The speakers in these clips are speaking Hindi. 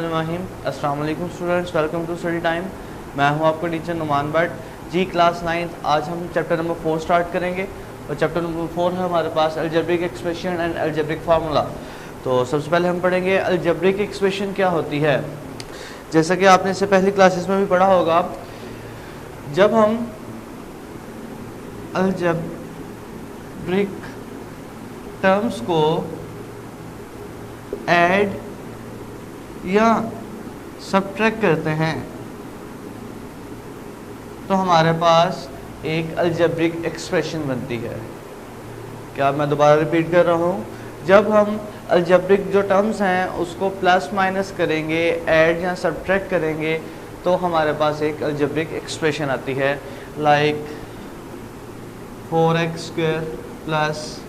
बिस्मिल्लाहिर्रहमानिर्रहीम। अस्सलाम वालेकुम students, welcome to study time. मैं हूं आपका टीचर नुमान भट्ट, जी क्लास 9। आज हम चैप्टर नंबर 4 स्टार्ट करेंगे और चैप्टर नंबर 4 है हमारे पास algebraic expression and algebraic formula. तो सबसे पहले हम पढ़ेंगे अलजेब्रिक एक्सप्रेशन क्या होती है। जैसा कि आपने इससे पहली क्लासेस में भी पढ़ा होगा, जब हम अलजेब्रिक टर्म्स को ऐड या सब्ट्रैक्ट करते हैं तो हमारे पास एक अलजेब्रिक एक्सप्रेशन बनती है। क्या मैं दोबारा रिपीट कर रहा हूँ? जब हम अलजेब्रिक जो टर्म्स हैं उसको प्लस माइनस करेंगे, ऐड या सब्ट्रैक्ट करेंगे तो हमारे पास एक अलजेब्रिक एक्सप्रेशन आती है, like 4x² plus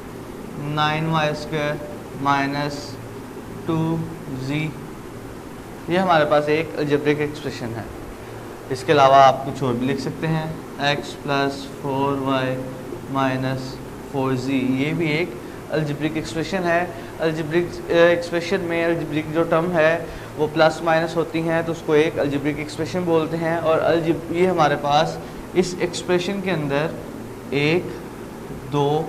9y² minus 2z। ये हमारे पास एक अलजेब्रिक एक्सप्रेशन है। इसके अलावा आप कुछ और भी लिख सकते हैं, x plus 4y minus 4z। ये भी एक अलजेब्रिक एक्सप्रेशन है। अलजेब्रिक एक्सप्रेशन में अलजेब्रिक जो टर्म है वो प्लस माइनस होती हैं तो उसको एक अलजेब्रिक एक्सप्रेशन बोलते हैं। और ये हमारे पास इस एक्सप्रेशन के अंदर 1 2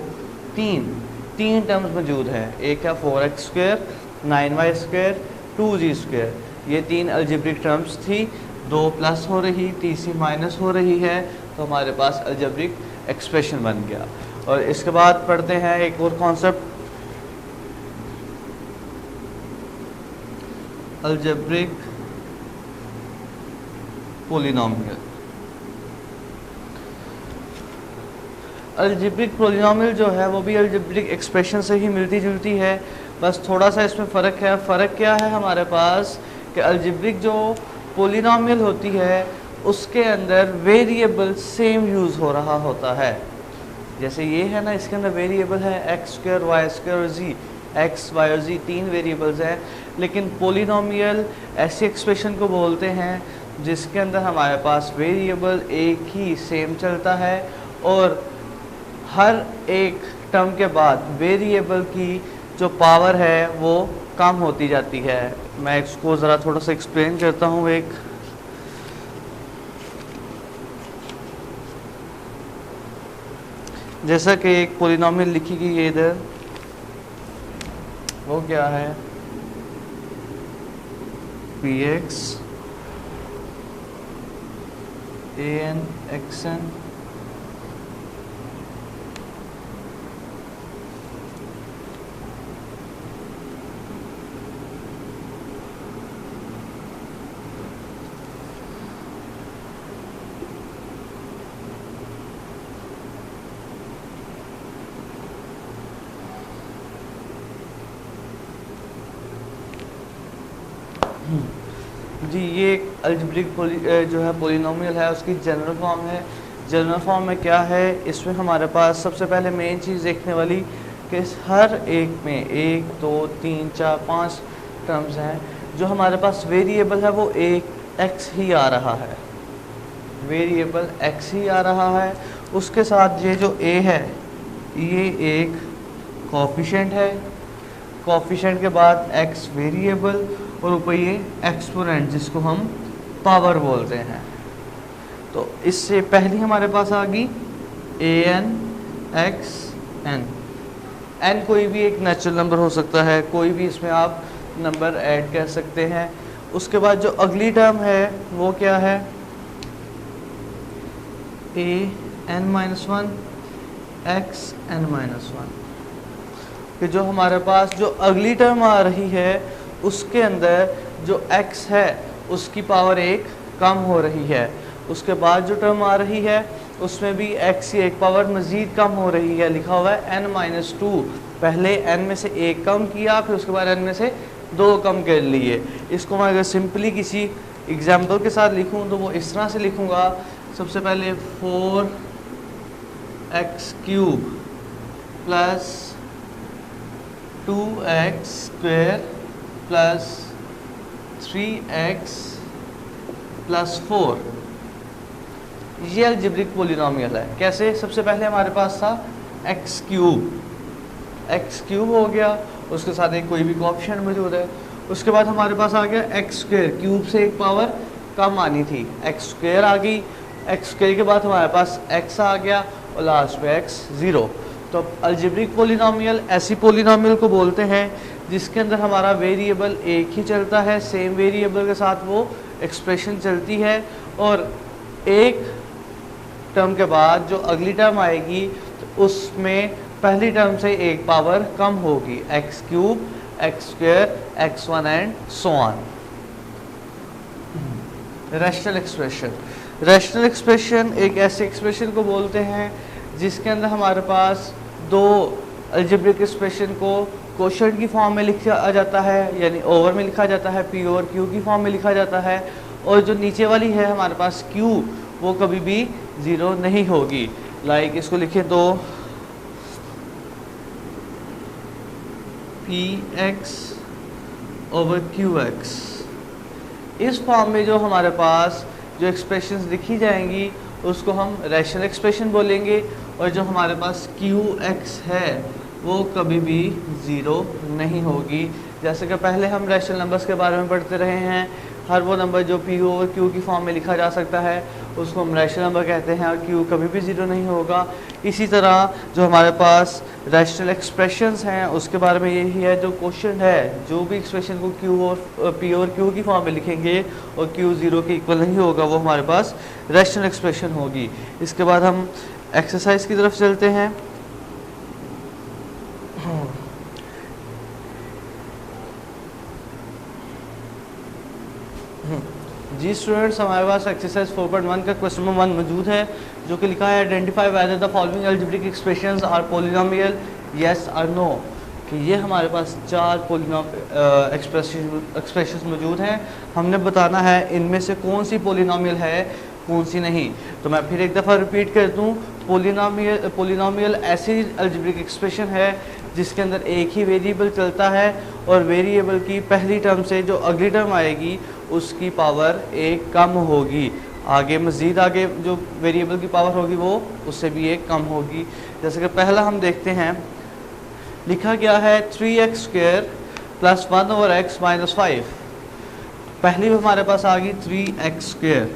तीन टर्म्स मौजूद हैं। एक है 4x², 9y², 2z²। ये तीन अलजेब्रिक टर्म्स थी, 2 प्लस हो रही, तीसरी माइनस हो रही है, तो हमारे पास अलजेब्रिक एक्सप्रेशन बन गया। और इसके बाद पढ़ते हैं एक और concept, algebraic polynomial. Algebraic polynomial जो है वो भी अलजेब्रिक एक्सप्रेशन से ही मिलती जुलती है, बस थोड़ा सा इसमें फ़र्क है। फ़र्क क्या है हमारे पास कि अलजेब्रिक जो पॉलिनोमियल होती है उसके अंदर वेरिएबल सेम यूज़ हो रहा होता है। जैसे ये है ना, इसके अंदर वेरिएबल है x² y² और z, x y और z तीन वेरिएबल्स हैं। लेकिन पॉलिनोमियल ऐसी एक्सप्रेशन को बोलते हैं जिसके अंदर हमारे पास वेरिएबल एक ही सेम चलता है और हर एक टर्म के बाद वेरिएबल की जो पावर है वो कम होती जाती है। मैं इसको ज़रा थोड़ा सा एक्सप्लेन करता हूँ। एक जैसा कि एक पॉलिनोमियल लिखी गई है इधर, वो क्या है, px an xn जी। ये एक अलजेब्रिक जो है पॉलिनोमियल है, उसकी जनरल फॉर्म है। जनरल फॉर्म में क्या है, इसमें हमारे पास सबसे पहले मेन चीज़ देखने वाली कि हर एक में 1 2 3 4 5 टर्म्स हैं, जो हमारे पास वेरिएबल है वो एक x ही आ रहा है, वेरिएबल x ही आ रहा है। उसके साथ ये जो a है ये एक कोफिशिएंट है, कोफिशिएंट के बाद x वेरिएबल और ऊपर ये एक्सपोनेंट जिसको हम पावर बोलते हैं। तो इससे पहले हमारे पास आ गई an x n। n कोई भी एक नेचुरल नंबर हो सकता है, कोई भी इसमें आप नंबर ऐड कर सकते हैं। उसके बाद जो अगली टर्म है वो क्या है, an-1 xn-1। कि जो हमारे पास जो अगली टर्म आ रही है उसके अंदर जो x है उसकी पावर 1 कम हो रही है। उसके बाद जो टर्म आ रही है उसमें भी x की एक पावर मज़ीद कम हो रही है, लिखा हुआ है n-2। पहले n में से 1 कम किया, फिर उसके बाद n में से 2 कम कर लिए। इसको मैं अगर सिंपली किसी एग्जाम्पल के साथ लिखूं तो वो इस तरह से लिखूंगा। सबसे पहले 4x³ plus 2x² plus 3x plus 4। ये अलजेब्रिक पॉलिनोमियल है। कैसे? सबसे पहले हमारे पास था x³ हो गया, उसके साथ एक कोई भी कोएफिशिएंट मौजूद है। उसके बाद हमारे पास आ गया एक्स स्क्वायर, क्यूब से एक पावर कम आनी थी, एक्स स्क्वायर आ गई, एक्स स्क्वायर के बाद हमारे पास एक्स आ गया और लास्ट में एक्स ज़ीरो। तो अलजेब्रिक पोलिनोमियल ऐसी पोलिनोमियल को बोलते हैं जिसके अंदर हमारा वेरिएबल एक ही चलता है, सेम वेरिएबल के साथ वो एक्सप्रेशन चलती है, और एक टर्म के बाद जो अगली टर्म आएगी तो उसमें पहली टर्म से एक पावर कम होगी, x cube, x square, x one and so on. Rational expression, rational expression एक ऐसे एक्सप्रेशन को बोलते हैं जिसके अंदर हमारे पास दो अलजेब्रिक एक्सप्रेशन को क्वोशंट की फॉर्म में लिखा जाता है, यानी ओवर में लिखा जाता है, पी ओवर क्यू की फॉर्म में लिखा जाता है, और जो नीचे वाली है हमारे पास क्यू वो कभी भी ज़ीरो नहीं होगी। लाइक इसको लिखें तो P x over Q x, इस फॉर्म में जो हमारे पास जो एक्सप्रेशंस लिखी जाएंगी उसको हम रैशनल एक्सप्रेशन बोलेंगे, और जो हमारे पास क्यू एक्स है वो कभी भी ज़ीरो नहीं होगी। जैसे कि पहले हम रैशनल नंबर्स के बारे में पढ़ते रहे हैं, हर वो नंबर जो पी ओवर क्यू की फॉर्म में लिखा जा सकता है उसको हम रैशनल नंबर कहते हैं, और क्यू कभी भी ज़ीरो नहीं होगा। इसी तरह जो हमारे पास रैशनल एक्सप्रेशंस हैं उसके बारे में यही है, जो क्वेश्चन है जो भी एक्सप्रेशन को क्यू और पी और क्यू की फॉर्म में लिखेंगे और क्यू ज़ीरो के इक्वल नहीं होगा वो हमारे पास रैशनल एक्सप्रेशन होगी। इसके बाद हम एक्सरसाइज की तरफ चलते हैं। जी स्टूडेंट्स, हमारे पास एक्सरसाइज 4.1 का क्वेश्चन नंबर 1 मौजूद है जो कि लिखा है identify whether the following algebraic expressions are polynomial yes और नो, कि ये हमारे पास चार एक्सप्रेशंस मौजूद हैं, हमने बताना है इनमें से कौन सी पॉलिनोमियल है कौन सी नहीं। तो मैं फिर एक दफ़ा रिपीट कर दूँ, पॉलिनोमियल ऐसी अलजेब्रिक एक्सप्रेशन है जिसके अंदर एक ही वेरिएबल चलता है और वेरिएबल की पहली टर्म से जो अगली टर्म आएगी उसकी पावर एक कम होगी, आगे मज़ीद आगे जो वेरिएबल की पावर होगी वो उससे भी एक कम होगी। जैसे कि पहला हम देखते हैं, लिखा गया है 3x square plus 1 over x minus 5। पहली हमारे पास आ गई 3x स्क्वायर,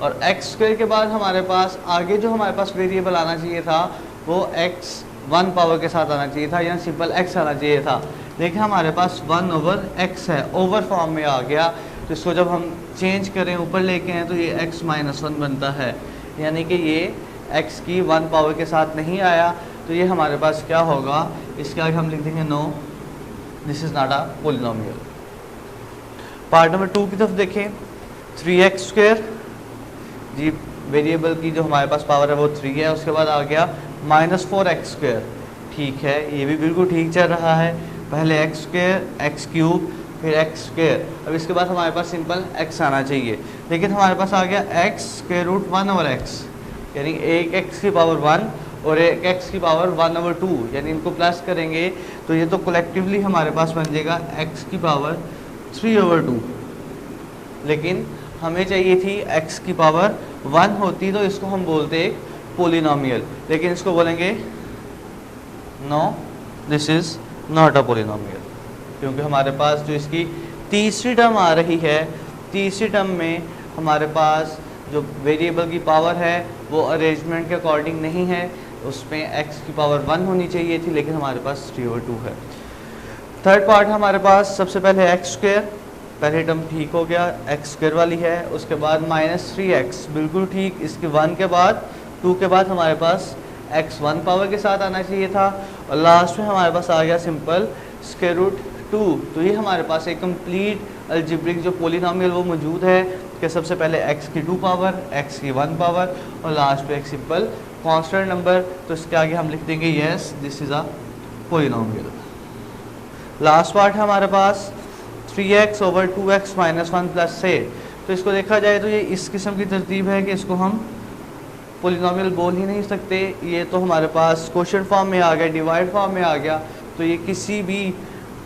और x स्क्वायर के बाद हमारे पास आगे जो हमारे पास वेरिएबल आना चाहिए था वो x 1 पावर के साथ आना चाहिए था, या सिंपल x आना चाहिए था, लेकिन हमारे पास 1 ओवर x है, ओवर फॉर्म में आ गया। तो इसको जब हम चेंज करें ऊपर लेके हैं तो ये x माइनस 1 बनता है, यानी कि ये x की 1 पावर के साथ नहीं आया, तो ये हमारे पास क्या होगा, इसके आगे हम लिख देंगे no, this is not a polynomial. Part number 2 की तरफ देखें, 3x स्क्वायर, जी वेरिएबल की जो हमारे पास पावर है वो 3 है, उसके बाद आ गया माइनस 4x स्क्वायर, ठीक है, ये भी बिल्कुल ठीक चल रहा है, पहले x स्क्वायर, x क्यूब, फिर x स्क्वायर, अब इसके बाद हमारे पास सिंपल x आना चाहिए, लेकिन हमारे पास आ गया x square root 1 over x, यानी एक x की पावर 1 और एक x की पावर 1 ओवर 2, यानी इनको प्लस करेंगे तो ये तो कलेक्टिवली हमारे पास बन जाएगा x की पावर 3 ओवर 2, लेकिन हमें चाहिए थी x की पावर 1 होती तो इसको हम बोलते एक पोलिनोमियल, लेकिन इसको बोलेंगे no, this is not a polynomial, क्योंकि हमारे पास जो इसकी तीसरी टर्म आ रही है, तीसरी टर्म में हमारे पास जो वेरिएबल की पावर है वो अरेंजमेंट के अकॉर्डिंग नहीं है, उसमें x की पावर 1 होनी चाहिए थी, लेकिन हमारे पास 3 ओवर 2 है। थर्ड पार्ट हमारे पास सबसे पहले x स्क्वायर, पहली टर्म ठीक हो गया, x स्क्वायर वाली है, उसके बाद माइनस 3x बिल्कुल ठीक, इसके 1 के बाद 2 के बाद हमारे पास x 1 पावर के साथ आना चाहिए था, और लास्ट में हमारे पास आ गया सिंपल स्क्वायर रूट 2। तो ये हमारे पास एक कंप्लीट अलजेब्रिक जो पॉलिनोमियल वो मौजूद है कि सबसे पहले x की 2 पावर, x की 1 पावर और लास्ट पे एक सिंपल कांस्टेंट नंबर, तो इसके आगे हम लिख देंगे yes this is a polynomial. Last part है हमारे पास 3x over 2x minus 1 plus से, तो इसको देखा जाए तो ये इस किस्म की तरतीब है कि इसको हम पॉलिनोमियल बोल ही नहीं सकते, ये तो हमारे पास क्वोशंट फॉर्म में आ गया, डिवाइड फॉर्म में आ गया, तो ये किसी भी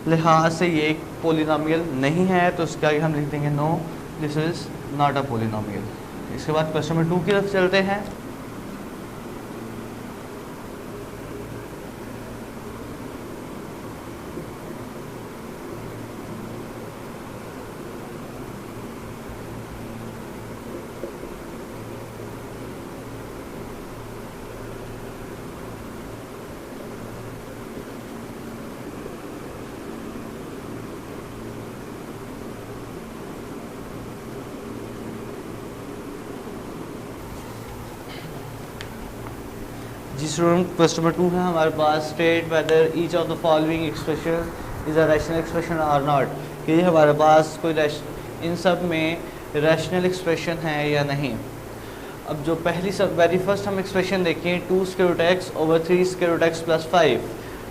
लिहाज से ये एक पॉलिनोमियल नहीं है, तो इसके आगे हम लिख देंगे no, this is not a polynomial. इसके बाद क्वेश्चन नंबर 2 की तरफ चलते हैं। स्टूडेंट क्वेश्चन नंबर 2 है हमारे पास, state whether each of the following expression is a rational expression और नॉट, कि हमारे पास कोई इन सब में रैशनल एक्सप्रेशन है या नहीं। अब जो वेरी फर्स्ट हम एक्सप्रेशन देखें 2 square root x over 3 square root x plus 5,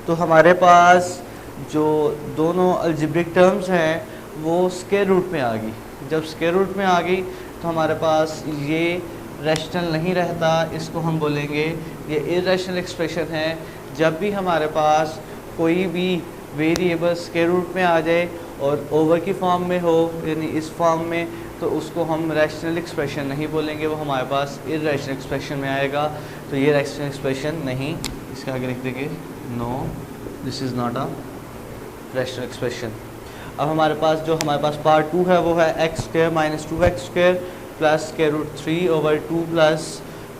तो हमारे पास जो दोनों अलजेब्रिक टर्म्स हैं वो स्क्वायर रूट में आ गई। जब स्क्वायर रूट में आ गई तो हमारे पास ये रैशनल नहीं रहता, इसको हम बोलेंगे ये इरैशनल एक्सप्रेशन है। जब भी हमारे पास कोई भी वेरिएबल स्क्वायर रूट में आ जाए और ओवर की फॉर्म में हो, यानी इस फॉर्म में, तो उसको हम रैशनल एक्सप्रेशन नहीं बोलेंगे, वो हमारे पास इरैशनल एक्सप्रेशन में आएगा। तो ये रैशनल एक्सप्रेशन नहीं, इसके आगे लिख देंगे no, this is not a rational expression. अब हमारे पास पार्ट 2 है वो है x square minus 2x square plus square root 3 over 2 plus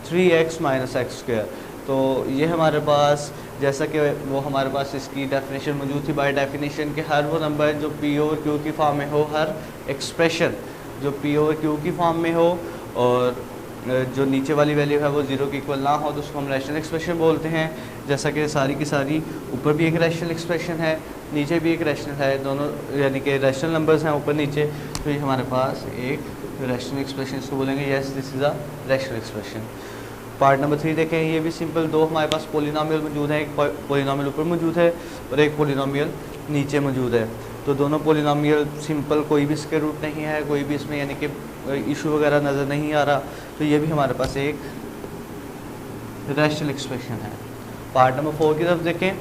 3x minus x square. तो ये हमारे पास, जैसा कि वो हमारे पास इसकी डेफिनेशन मौजूद थी, बाय डेफिनेशन के हर वो नंबर जो पी ओवर क्यू की फॉर्म में हो, हर एक्सप्रेशन जो पी ओवर क्यू की फॉर्म में हो और जो नीचे वाली वैल्यू है वो 0 के इक्वल ना हो, तो उसको हम रैशनल एक्सप्रेशन बोलते हैं। जैसा कि सारी की सारी ऊपर भी एक रैशनल एक्सप्रेशन है, नीचे भी एक रैशनल है, दोनों यानी कि रैशनल नंबर्स हैं ऊपर नीचे, तो ये हमारे पास एक रैशनल एक्सप्रेशन, इसको बोलेंगे yes this is a rational expression. Part number 3 देखें, ये भी सिंपल, दो हमारे पास पोलिनोमियल मौजूद है, एक पोलिनोमियल ऊपर मौजूद है और एक पोलिनोमियल नीचे मौजूद है। तो दोनों पोलिनोमियल सिंपल, कोई भी स्क्वायर रूट नहीं है, कोई भी इसमें यानी कि इशू वगैरह नज़र नहीं आ रहा, तो ये भी हमारे पास एक रैशनल एक्सप्रेशन है। पार्ट नंबर 4 की तरफ देखें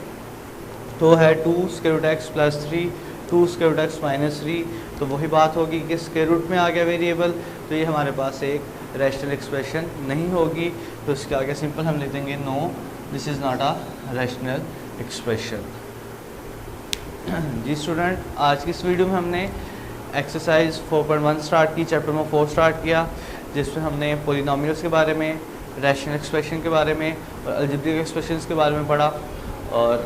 तो है 2 square root x plus 3 2 square root x minus 3, तो वही बात होगी कि स्क्वायर रूट में आ गया वेरिएबल, तो ये हमारे पास एक रैशनल एक्सप्रेशन नहीं होगी, तो इसके आगे सिंपल हम लिख देंगे no, this is not a rational expression. जी स्टूडेंट, आज की इस वीडियो में हमने एक्सरसाइज 4.1 स्टार्ट की, चैप्टर नंबर 4 स्टार्ट किया, जिसमें हमने पोलिनोमियल्स के बारे में, रैशनल एक्सप्रेशन के बारे में और अलजेब्रिक एक्सप्रेशंस के बारे में पढ़ा और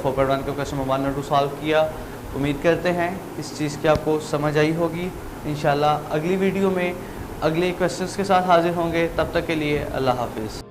4.1 का क्वेश्चन नंबर 1 और 2 सॉल्व किया। उम्मीद करते हैं इस चीज़ की आपको समझ आई होगी। इंशाल्लाह अगली वीडियो में अगले क्वेश्चंस के साथ हाजिर होंगे, तब तक के लिए अल्लाह हाफिज़।